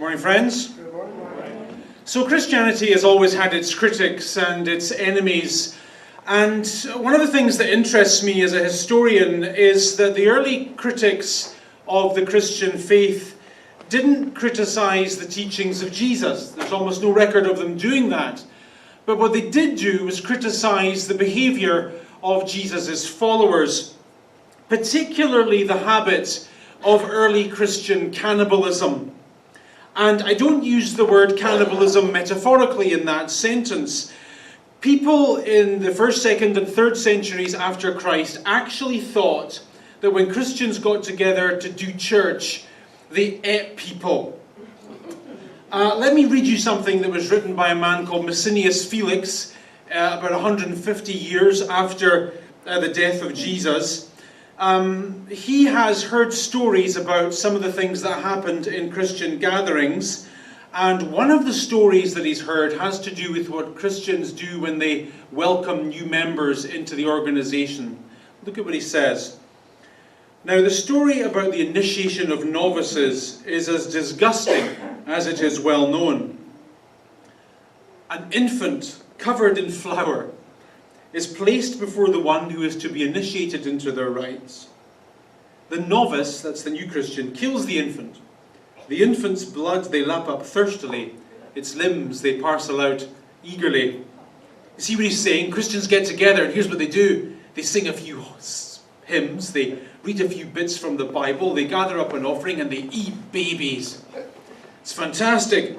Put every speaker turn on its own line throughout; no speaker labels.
Morning, friends.
Good morning.
So Christianity has always had its critics and its enemies. And one of the things that interests me as a historian is that the early critics of the Christian faith didn't criticize the teachings of Jesus. There's almost no record of them doing that. But what they did do was criticize the behavior of Jesus' followers, particularly the habit of early Christian cannibalism. And I don't use the word cannibalism metaphorically in that sentence. People in the 1st, 2nd, and 3rd centuries after Christ actually thought that when Christians got together to do church, they ate people. Let me read you something that was written by a man called Maecenas Felix about 150 years after the death of Jesus. He has heard stories about some of the things that happened in Christian gatherings, and one of the stories that he's heard has to do with what Christians do when they welcome new members into the organization. Look at what he says. Now, the story about the initiation of novices is as disgusting as it is well known. An infant covered in flour is placed before the one who is to be initiated into their rites. The novice, that's the new Christian, kills the infant. The infant's blood they lap up thirstily, its limbs they parcel out eagerly. You see what he's saying? Christians get together and here's what they do. They sing a few hymns, they read a few bits from the Bible, they gather up an offering and they eat babies. It's fantastic.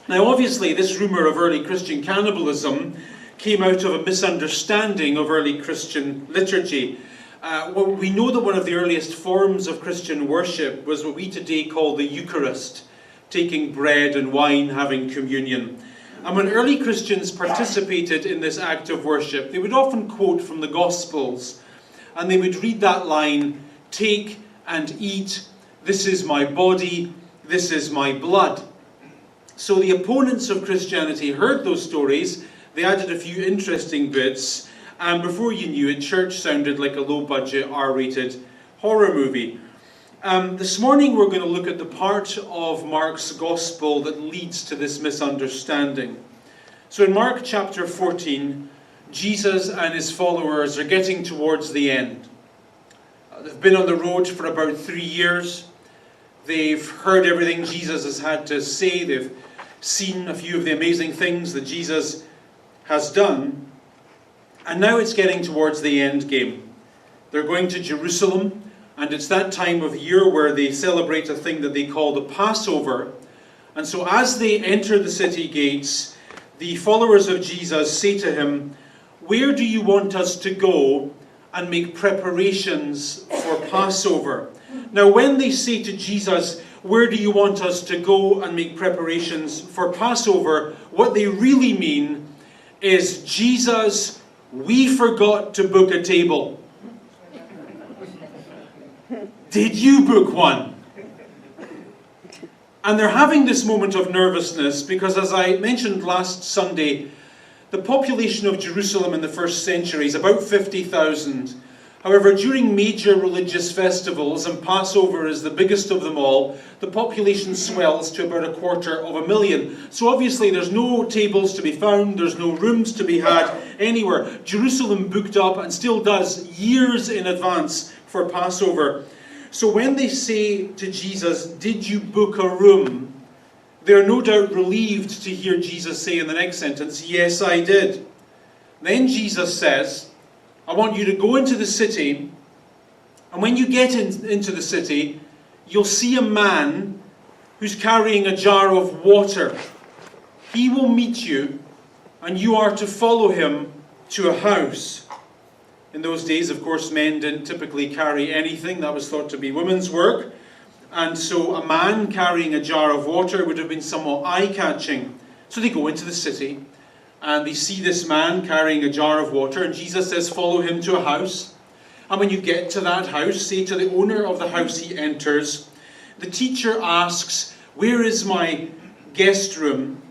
Now obviously this rumour of early Christian cannibalism came out of a misunderstanding of early Christian liturgy. We know that one of the earliest forms of Christian worship was what we today call the Eucharist, taking bread and wine, having communion. And when early Christians participated in this act of worship, they would often quote from the Gospels, and they would read that line, "Take and eat, this is my body, this is my blood." So the opponents of Christianity heard those stories. They added a few interesting bits, and before you knew it, church sounded like a low-budget R-rated horror movie. This morning we're going to look at the part of Mark's Gospel that leads to this misunderstanding. So in Mark chapter 14, Jesus and his followers are getting towards the end. They've been on the road for about 3 years. They've heard everything Jesus has had to say. They've seen a few of the amazing things that Jesus has done, and now it's getting towards the end game. They're going to Jerusalem, and it's that time of year where they celebrate a thing that they call the Passover. And so as they enter the city gates, the followers of Jesus say to him, "Where do you want us to go and make preparations for Passover?" Now when they say to Jesus, "Where do you want us to go and make preparations for Passover?" what they really mean is, "Jesus, we forgot to book a table." Did you book one? And they're having this moment of nervousness because, as I mentioned last Sunday, the population of Jerusalem in the 1st century is about 50,000. However, during major religious festivals, and Passover is the biggest of them all, the population swells to about 250,000. So obviously there's no tables to be found, there's no rooms to be had anywhere. Jerusalem booked up and still does years in advance for Passover. So when they say to Jesus, "Did you book a room?" they're no doubt relieved to hear Jesus say in the next sentence, "Yes, I did." Then Jesus says, "I want you to go into the city, and when you get into the city, you'll see a man who's carrying a jar of water. He will meet you, and you are to follow him to a house." In those days, of course, men didn't typically carry anything. That was thought to be women's work. And so a man carrying a jar of water would have been somewhat eye-catching. So they go into the city, and they see this man carrying a jar of water, and Jesus says, "Follow him to a house. And when you get to that house, say to the owner of the house he enters, 'The teacher asks, where is my guest room,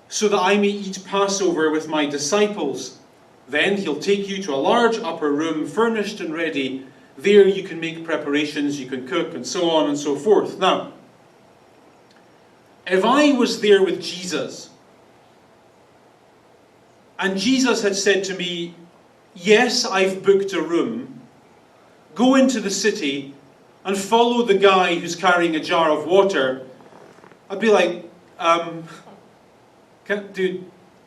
so that I may eat Passover with my disciples?' Then he'll take you to a large upper room, furnished and ready. There you can make preparations, you can cook, and so on and so forth." Now, If I was there with Jesus, and Jesus had said to me, yes, I've booked a room, go into the city and follow the guy who's carrying a jar of water, I'd be like, dude,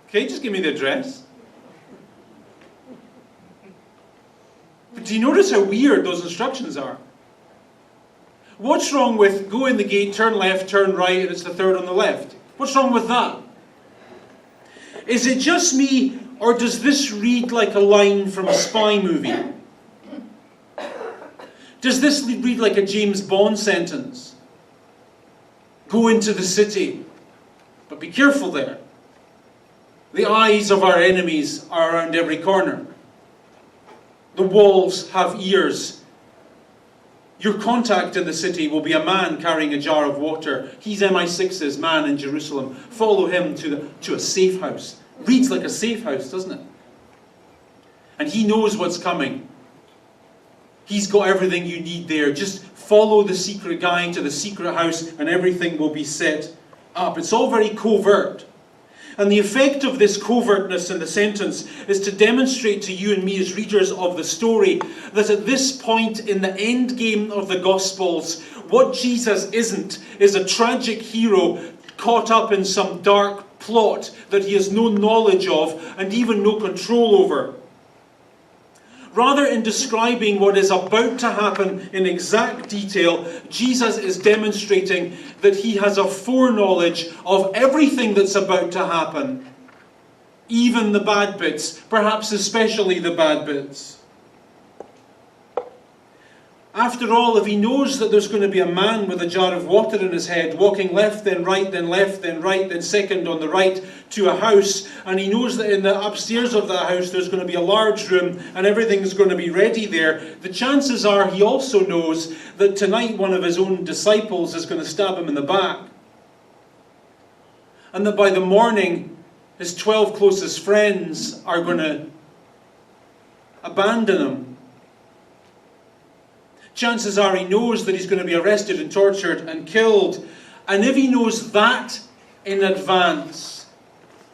can you just give me the address? But do you notice how weird those instructions are? What's wrong with go in the gate, turn left, turn right, and it's the third on the left? What's wrong with that? Is it just me, or does this read like a line from a spy movie? Does this read like a James Bond sentence? Go into the city, but be careful there. The eyes of our enemies are around every corner. The walls have ears. Your contact in the city will be a man carrying a jar of water. He's MI6's man in Jerusalem. Follow him to a safe house. Reads like a safe house, doesn't it? And he knows what's coming. He's got everything you need there. Just follow the secret guy into the secret house and everything will be set up. It's all very covert. And the effect of this covertness in the sentence is to demonstrate to you and me as readers of the story that at this point in the end game of the Gospels, what Jesus isn't is a tragic hero caught up in some dark plot that he has no knowledge of and even no control over. Rather, in describing what is about to happen in exact detail, Jesus is demonstrating that he has a foreknowledge of everything that's about to happen. Even the bad bits, perhaps especially the bad bits. After all, if he knows that there's going to be a man with a jar of water in his head, walking left, then right, then left, then right, then second on the right to a house, and he knows that in the upstairs of that house there's going to be a large room and everything's going to be ready there, the chances are he also knows that tonight one of his own disciples is going to stab him in the back. And that by the morning his 12 closest friends are going to abandon him. Chances are he knows that he's going to be arrested and tortured and killed. And if he knows that in advance,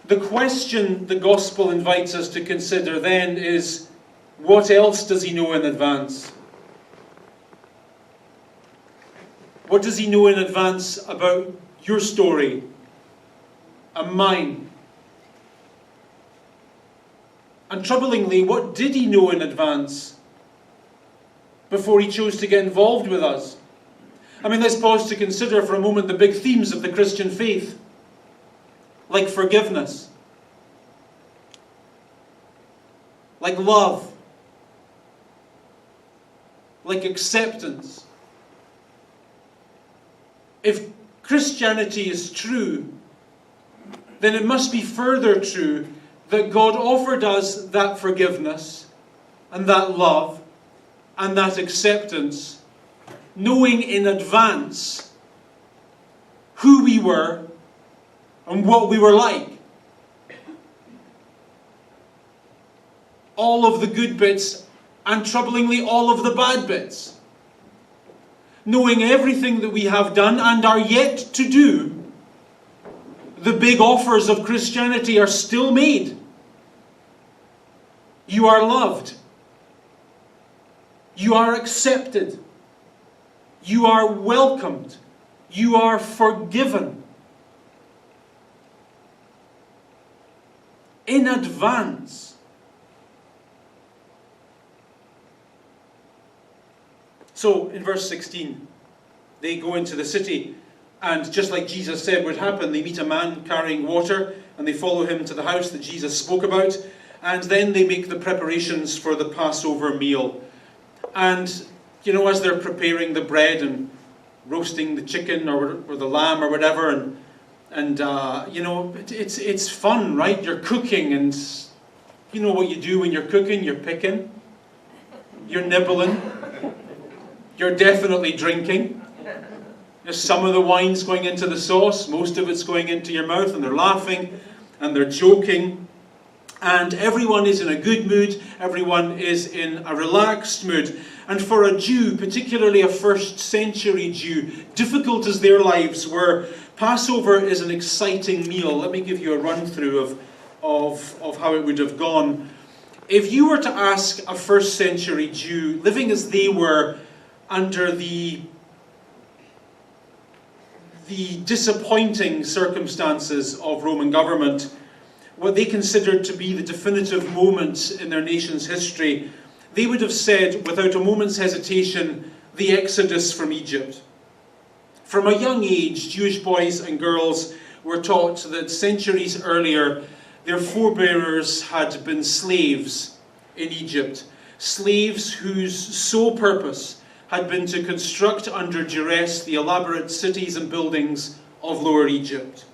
the question the Gospel invites us to consider then is, what else does he know in advance? What does he know in advance about your story and mine? And troublingly, what did he know in advance before he chose to get involved with us? I mean, let's pause to consider for a moment the big themes of the Christian faith, like forgiveness, like love, like acceptance. If Christianity is true, then it must be further true that God offered us that forgiveness and that love and that acceptance, knowing in advance who we were and what we were like. All of the good bits and troublingly all of the bad bits. Knowing everything that we have done and are yet to do, the big offers of Christianity are still made. You are loved. You are accepted. You are welcomed. You are forgiven. In advance. So, in verse 16, they go into the city, and just like Jesus said would happen, they meet a man carrying water, and they follow him to the house that Jesus spoke about, and then they make the preparations for the Passover meal. And, as they're preparing the bread and roasting the chicken or the lamb or whatever, and it's fun, right? You're cooking, and you know what you do when you're cooking? You're picking, you're nibbling, you're definitely drinking. There's some of the wine's going into the sauce, most of it's going into your mouth, and they're laughing and they're joking. And everyone is in a good mood, everyone is in a relaxed mood. And for a Jew, particularly a first century Jew, difficult as their lives were, Passover is an exciting meal. Let me give you a run-through of how it would have gone. If you were to ask a first century Jew, living as they were under the disappointing circumstances of Roman government, what they considered to be the definitive moment in their nation's history, they would have said, without a moment's hesitation, the Exodus from Egypt. From a young age, Jewish boys and girls were taught that centuries earlier, their forebears had been slaves in Egypt. Slaves whose sole purpose had been to construct under duress the elaborate cities and buildings of Lower Egypt.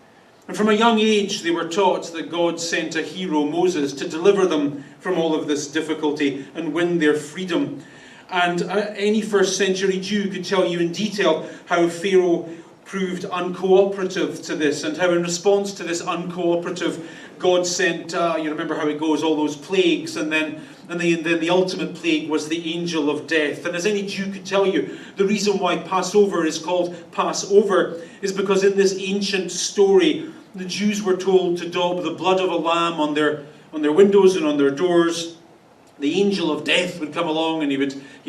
And from a young age, they were taught that God sent a hero, Moses, to deliver them from all of this difficulty and win their freedom. And any first century Jew could tell you in detail how Pharaoh proved uncooperative to this, and how in response to this uncooperative, God sent, you remember how it goes, all those plagues, and then the ultimate plague was the angel of death. And as any Jew could tell you, the reason why Passover is called Passover is because in this ancient story, the Jews were told to daub the blood of a lamb on their windows and on their doors. The angel of death would come along, and he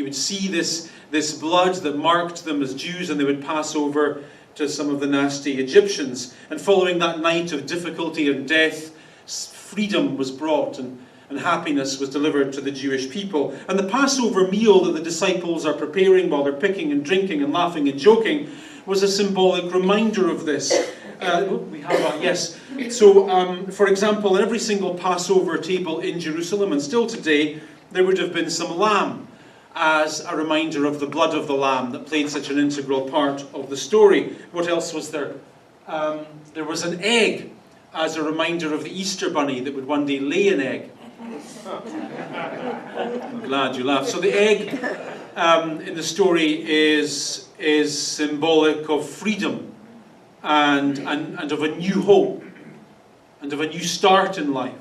would see this blood that marked them as Jews, and they would pass over to some of the nasty Egyptians. And following that night of difficulty and death, freedom was brought, and happiness was delivered to the Jewish people. And the Passover meal that the disciples are preparing while they're picking and drinking and laughing and joking was a symbolic reminder of this. We have that, yes. So, for example, in every single Passover table in Jerusalem, and still today, there would have been some lamb as a reminder of the blood of the lamb that played such an integral part of the story. What else was there? There was an egg as a reminder of the Easter bunny that would one day lay an egg. I'm glad you laughed. So the egg in the story is symbolic of freedom and of a new hope and of a new start in life.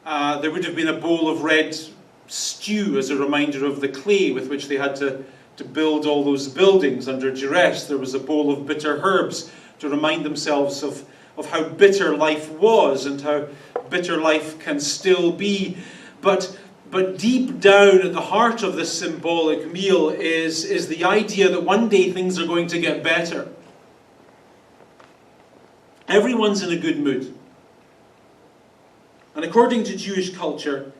There would have been a bowl of red stew as a reminder of the clay with which they had to build all those buildings under duress. There was a bowl of bitter herbs to remind themselves of how bitter life was and how bitter life can still be. But deep down at the heart of this symbolic meal is the idea that one day things are going to get better. Everyone's in a good mood. And according to Jewish culture,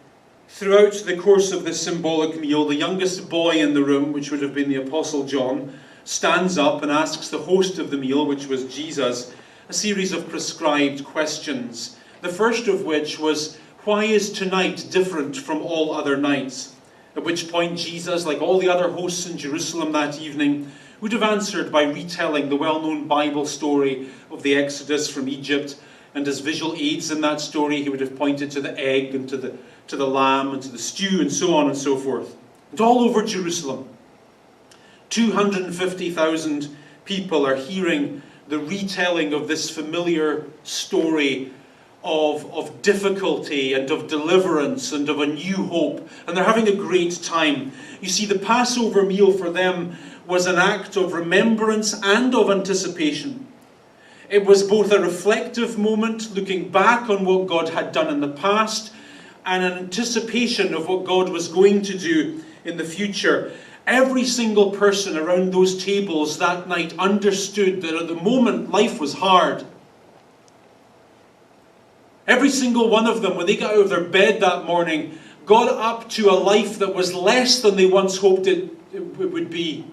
throughout the course of this symbolic meal, the youngest boy in the room, which would have been the Apostle John, stands up and asks the host of the meal, which was Jesus, a series of prescribed questions. The first of which was, why is tonight different from all other nights? At which point Jesus, like all the other hosts in Jerusalem that evening, would have answered by retelling the well-known Bible story of the Exodus from Egypt. And as visual aids in that story, he would have pointed to the egg and to the lamb and to the stew and so on and so forth. And all over Jerusalem, 250,000 people are hearing the retelling of this familiar story of difficulty and of deliverance and of a new hope. And they're having a great time. You see, the Passover meal for them was an act of remembrance and of anticipation. It was both a reflective moment, looking back on what God had done in the past, and an anticipation of what God was going to do in the future. Every single person around those tables that night understood that at the moment life was hard. Every single one of them, when they got out of their bed that morning, got up to a life that was less than they once hoped it would be.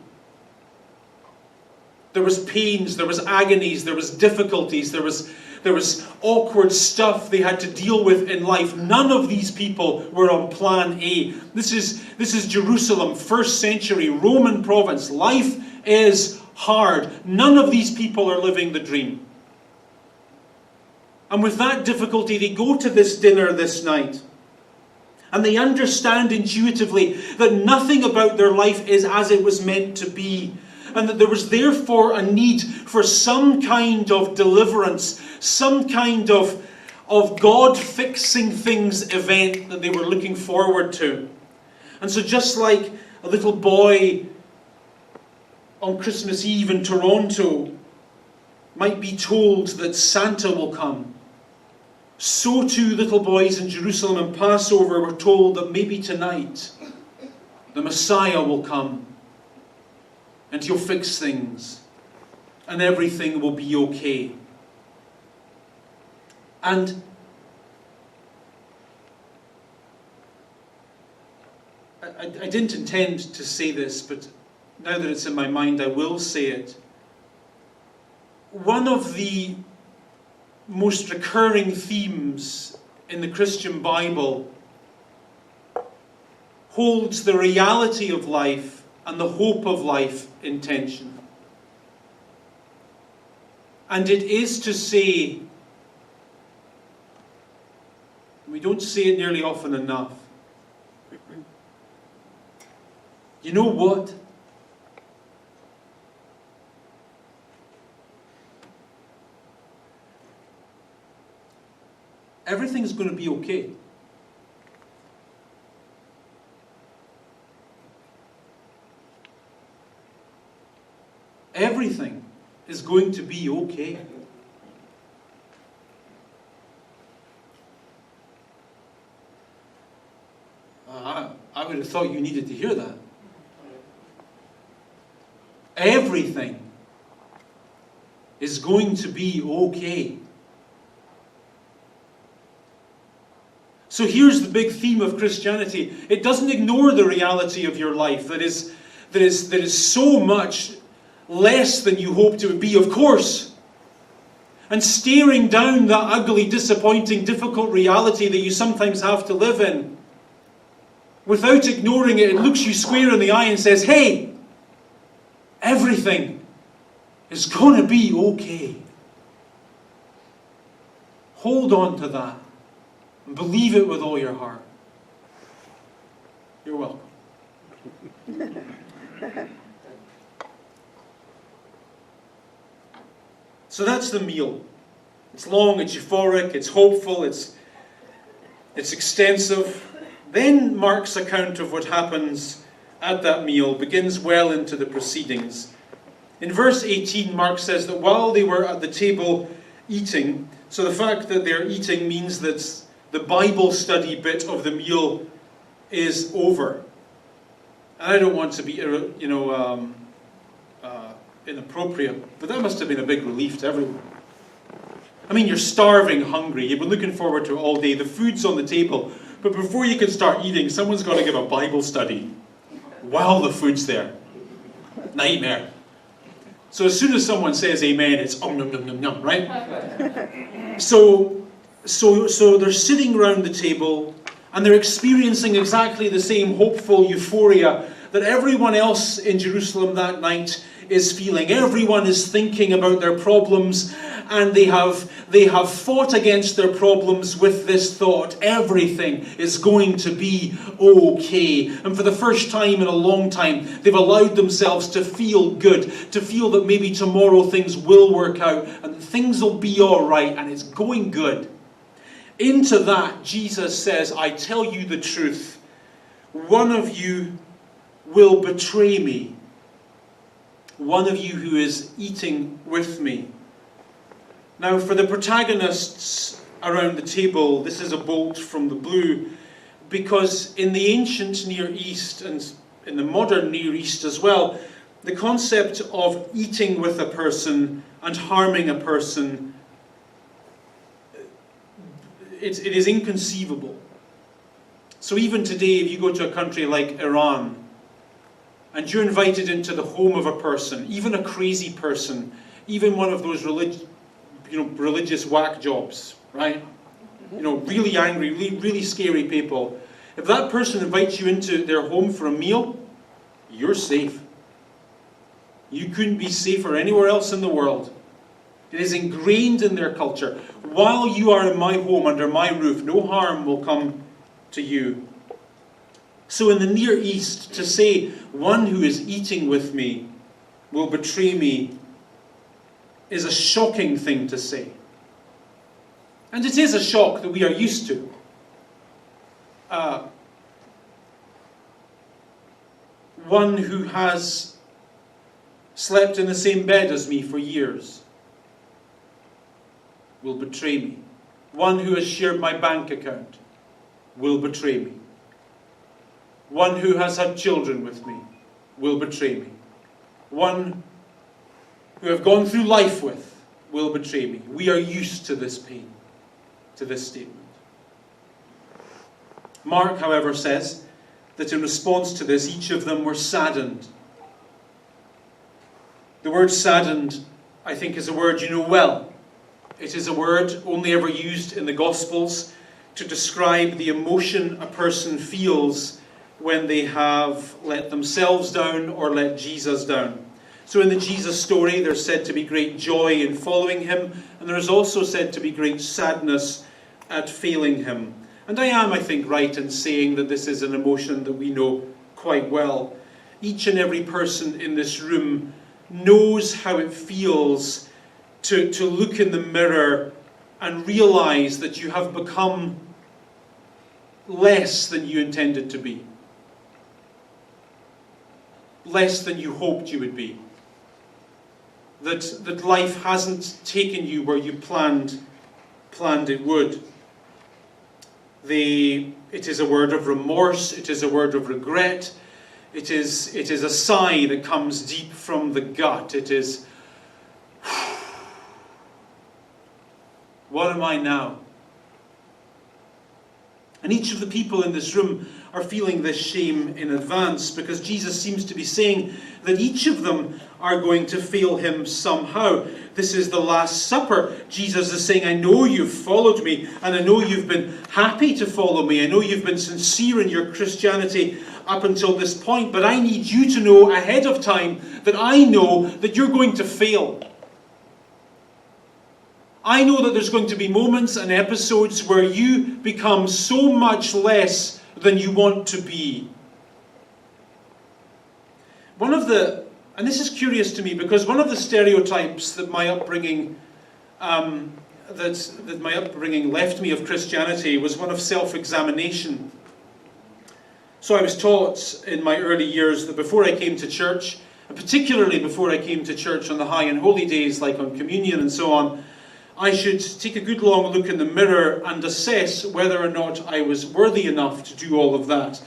There was pains, there was agonies, there was difficulties, there was awkward stuff they had to deal with in life. None of these people were on plan A. This is Jerusalem, first century, Roman province. Life is hard. None of these people are living the dream. And with that difficulty, they go to this dinner this night. And they understand intuitively that nothing about their life is as it was meant to be. And that there was therefore a need for some kind of deliverance, some kind of God fixing things event that they were looking forward to. And so just like a little boy on Christmas Eve in Toronto might be told that Santa will come, so too little boys in Jerusalem and Passover were told that maybe tonight the Messiah will come and he'll fix things and everything will be okay. And I didn't intend to say this, but now that it's in my mind, I will say it. One of the most recurring themes in the Christian Bible holds the reality of life and the hope of life in tension. And it is to say, we don't say it nearly often enough, you know what? Everything's going to be okay. Everything is going to be okay. I would have thought you needed to hear that. Everything is going to be okay. So here's the big theme of Christianity. It doesn't ignore the reality of your life that is so much less than you hoped it would be, of course. And staring down that ugly, disappointing, difficult reality that you sometimes have to live in, without ignoring it, it looks you square in the eye and says, hey, everything is going to be okay. Hold on to that. And believe it with all your heart. You're welcome. So that's the meal. It's long, it's euphoric, it's hopeful, it's extensive. Then Mark's account of what happens at that meal begins well into the proceedings. In verse 18, Mark says that while they were at the table eating, so the fact that they're eating means that the Bible study bit of the meal is over. And I don't want to be, inappropriate, but that must have been a big relief to everyone. I mean, you're starving, hungry, you've been looking forward to it all day, the food's on the table, but before you can start eating, someone's got to give a Bible study while the food's there. Nightmare. So as soon as someone says amen, it's nom nom nom nom, right? So they're sitting around the table and they're experiencing exactly the same hopeful euphoria that everyone else in Jerusalem that night is feeling. Everyone is thinking about their problems, and they have fought against their problems with this thought: everything is going to be okay. And for the first time in a long time, they've allowed themselves to feel good, to feel that maybe tomorrow things will work out and things will be all right, and it's going good. Into that, Jesus says, I tell you the truth, one of you will betray me. One of you who is eating with me. Now, for the protagonists around the table, this is a bolt from the blue, because in the ancient Near East, and in the modern Near East as well, the concept of eating with a person and harming a person, it is inconceivable. So even today, if you go to a country like Iran, and you're invited into the home of a person, even a crazy person, even one of those religious whack jobs, right? Really angry, really scary people. If that person invites you into their home for a meal, you're safe. You couldn't be safer anywhere else in the world. It is ingrained in their culture. While you are in my home, under my roof, no harm will come to you. So in the Near East, to say, one who is eating with me will betray me, is a shocking thing to say. And it is a shock that we are used to. One who has slept in the same bed as me for years. will betray me. One who has shared my bank account will betray me. One who has had children with me will betray me. One who I've gone through life with will betray me. We are used to this pain, to this statement. Mark, however, says that in response to this, each of them were saddened. The word saddened, I think, is a word you know well. It is a word only ever used in the Gospels to describe the emotion a person feels when they have let themselves down or let Jesus down. So in the Jesus story, there's said to be great joy in following him, and there is also said to be great sadness at failing him. And I am, I think, right in saying that this is an emotion that we know quite well. Each and every person in this room knows how it feels to look in the mirror and realize that you have become less than you intended to be. Less than you hoped you would be. That life hasn't taken you where you planned it would. It is a word of remorse, it is a word of regret, it is a sigh that comes deep from the gut. It is, what am I now? And each of the people in this room are feeling this shame in advance, because Jesus seems to be saying that each of them are going to fail him somehow. This is the Last Supper. Jesus is saying, I know you've followed me, and I know you've been happy to follow me. I know you've been sincere in your Christianity up until this point, but I need you to know ahead of time that I know that you're going to fail. I know that there's going to be moments and episodes where you become so much less than you want to be. And this is curious to me, because one of the stereotypes that my upbringing left me of Christianity was one of self-examination. So I was taught in my early years that before I came to church, and particularly before I came to church on the high and holy days, like on communion and so on, I should take a good long look in the mirror and assess whether or not I was worthy enough to do all of that.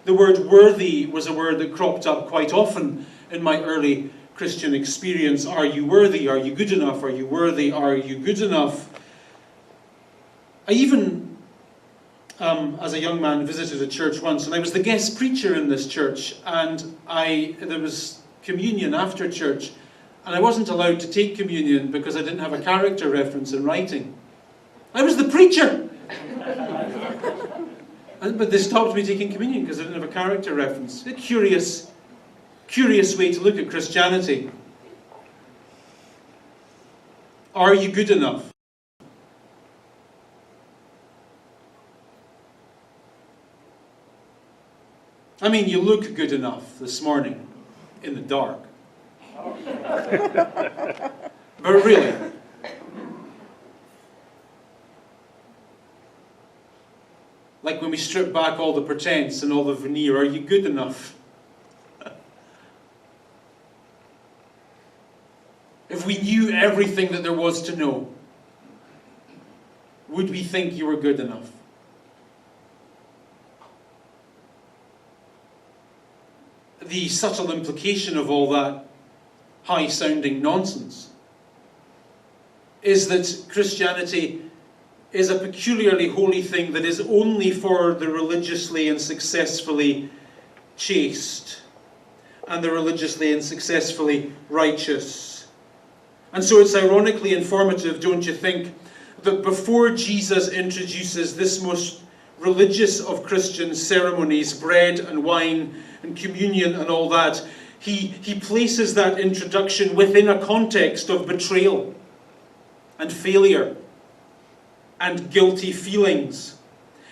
The word worthy was a word that cropped up quite often in my early Christian experience. Are you worthy? Are you good enough? Are you worthy? Are you good enough? I even, as a young man, visited a church once, and I was the guest preacher in this church, and there was communion after church, and I wasn't allowed to take communion because I didn't have a character reference in writing. I was the preacher! But they stopped me taking communion because I didn't have a character reference. A curious way to look at Christianity. Are you good enough? I mean, you look good enough this morning in the dark. But really, like when we strip back all the pretense and all the veneer, are you good enough? If we knew everything that there was to know, would we think you were good enough? The subtle implication of all that high-sounding nonsense is that Christianity is a peculiarly holy thing that is only for the religiously and successfully chaste and the religiously and successfully righteous. And so it's ironically informative, don't you think, that before Jesus introduces this most religious of Christian ceremonies, bread and wine and communion and all that, he places that introduction within a context of betrayal and failure and guilty feelings.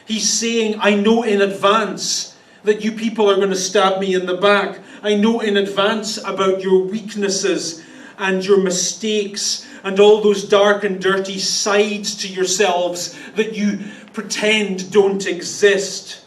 He's saying, I know in advance that you people are going to stab me in the back. I know in advance about your weaknesses and your mistakes and all those dark and dirty sides to yourselves that you pretend don't exist.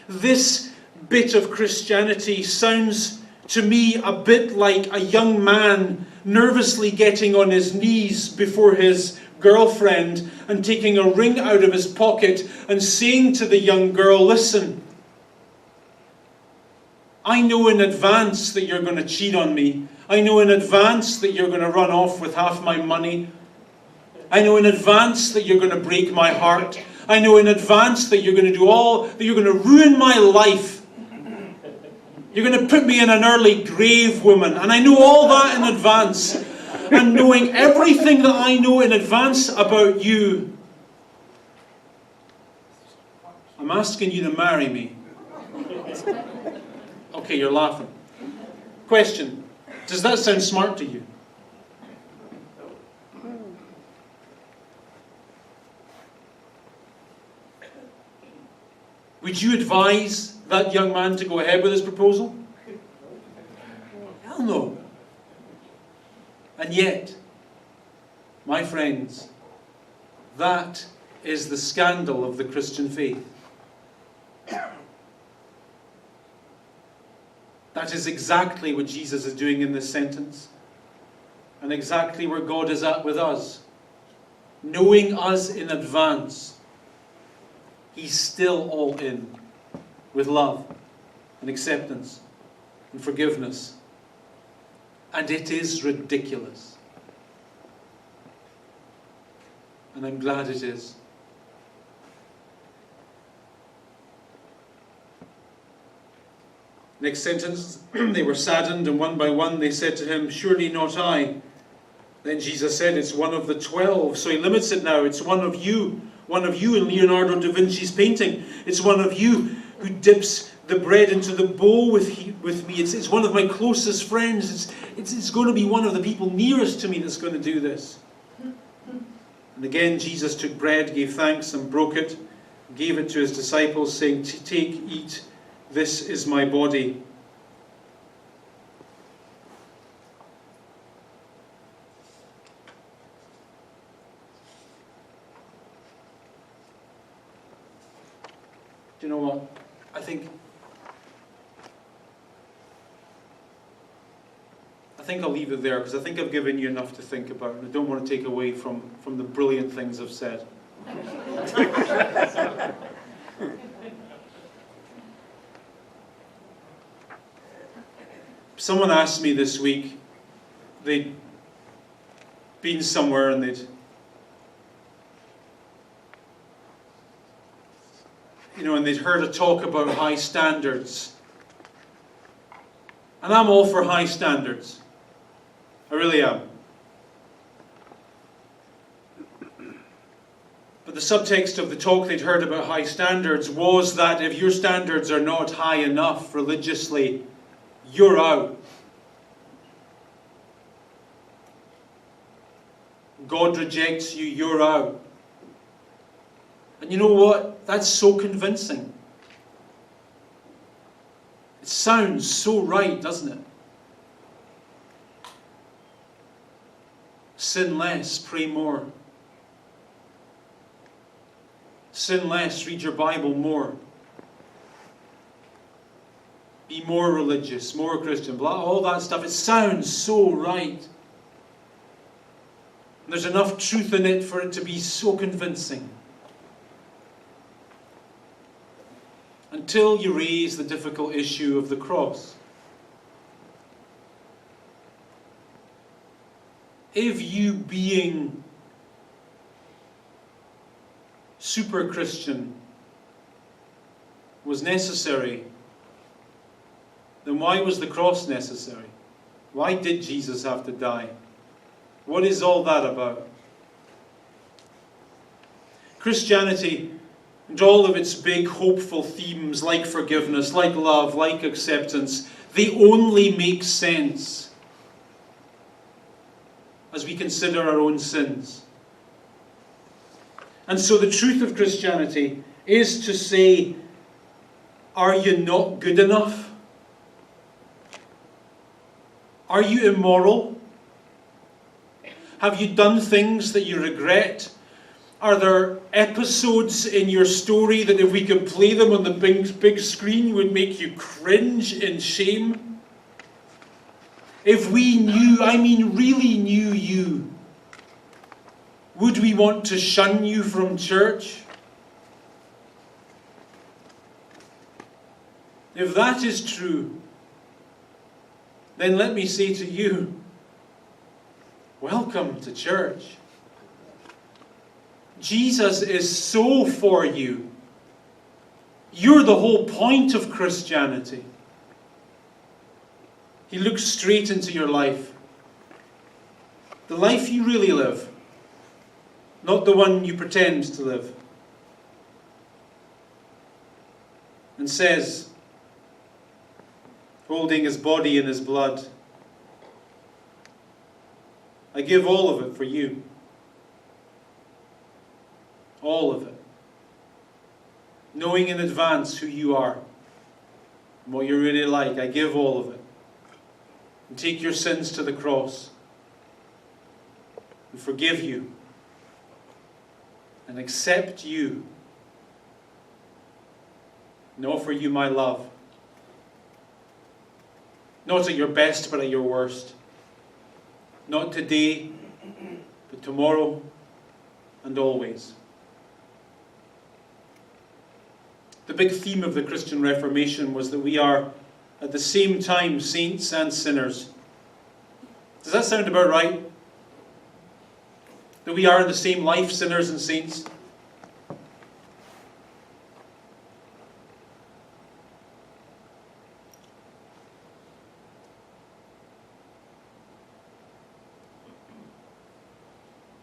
This bit of Christianity sounds to me a bit like a young man nervously getting on his knees before his girlfriend and taking a ring out of his pocket and saying to the young girl, listen, I know in advance that you're going to cheat on me. I know in advance that you're going to run off with half my money. I know in advance that you're going to break my heart. I know in advance that you're going to that you're going to ruin my life. You're going to put me in an early grave, woman. And I know all that in advance. And knowing everything that I know in advance about you, I'm asking you to marry me. Okay, you're laughing. Question. Does that sound smart to you? Would you advise that young man to go ahead with his proposal? Hell no. And yet, my friends, that is the scandal of the Christian faith. That is exactly what Jesus is doing in this sentence. And exactly where God is at with us. Knowing us in advance, He's still all in with love and acceptance and forgiveness. And it is ridiculous. And I'm glad it is. Next sentence, they were saddened, and one by one they said to him, surely not I. Then Jesus said, it's one of the 12. So he limits it now. It's one of you. One of you in Leonardo da Vinci's painting. It's one of you who dips the bread into the bowl with me. It's one of my closest friends. It's going to be one of the people nearest to me that's going to do this. And again, Jesus took bread, gave thanks, and broke it, gave it to his disciples, saying, take, eat, this is my body. Do you know what? I think I'll leave it there, because I think I've given you enough to think about, and I don't want to take away from the brilliant things I've said. Someone asked me this week, they'd been somewhere and they'd heard a talk about high standards. And I'm all for high standards. I really am. But the subtext of the talk they'd heard about high standards was that if your standards are not high enough religiously, you're out. God rejects you, you're out. And you know what? That's so convincing. It sounds so right, doesn't it? Sin less, pray more. Sin less, read your Bible more. Be more religious, more Christian, blah, all that stuff. It sounds so right. And there's enough truth in it for it to be so convincing. Until you raise the difficult issue of the cross. If you being super Christian was necessary, then why was the cross necessary? Why did Jesus have to die? What is all that about? Christianity and all of its big hopeful themes like forgiveness, like love, like acceptance, they only make sense as we consider our own sins. And so the truth of Christianity is to say, are you not good enough? Are you immoral? Have you done things that you regret? Are there episodes in your story that if we could play them on the big screen would make you cringe in shame? If we knew, I mean really knew you, Would we want to shun you from church? If that is true, then let me say to you, welcome to church. Jesus is so for you. You're the whole point of Christianity. He looks straight into your life. The life you really live, not the one you pretend to live. And says, holding his body in his blood, I give all of it for you. All of it. Knowing in advance who you are and what you're really like, I give all of it. And take your sins to the cross and forgive you and accept you and offer you my love. Not at your best, but at your worst. Not today, but tomorrow and always. The big theme of the Christian Reformation was that we are at the same time saints and sinners. Does that sound about right? That we are in the same life, sinners and saints?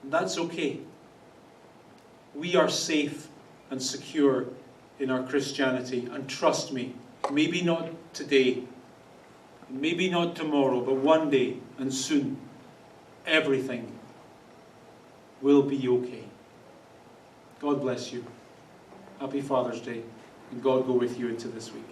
And that's okay. We are safe and secure in our Christianity. And trust me, maybe not today, maybe not tomorrow, but one day and soon, everything will be okay. God bless you. Happy Father's Day, and God go with you into this week.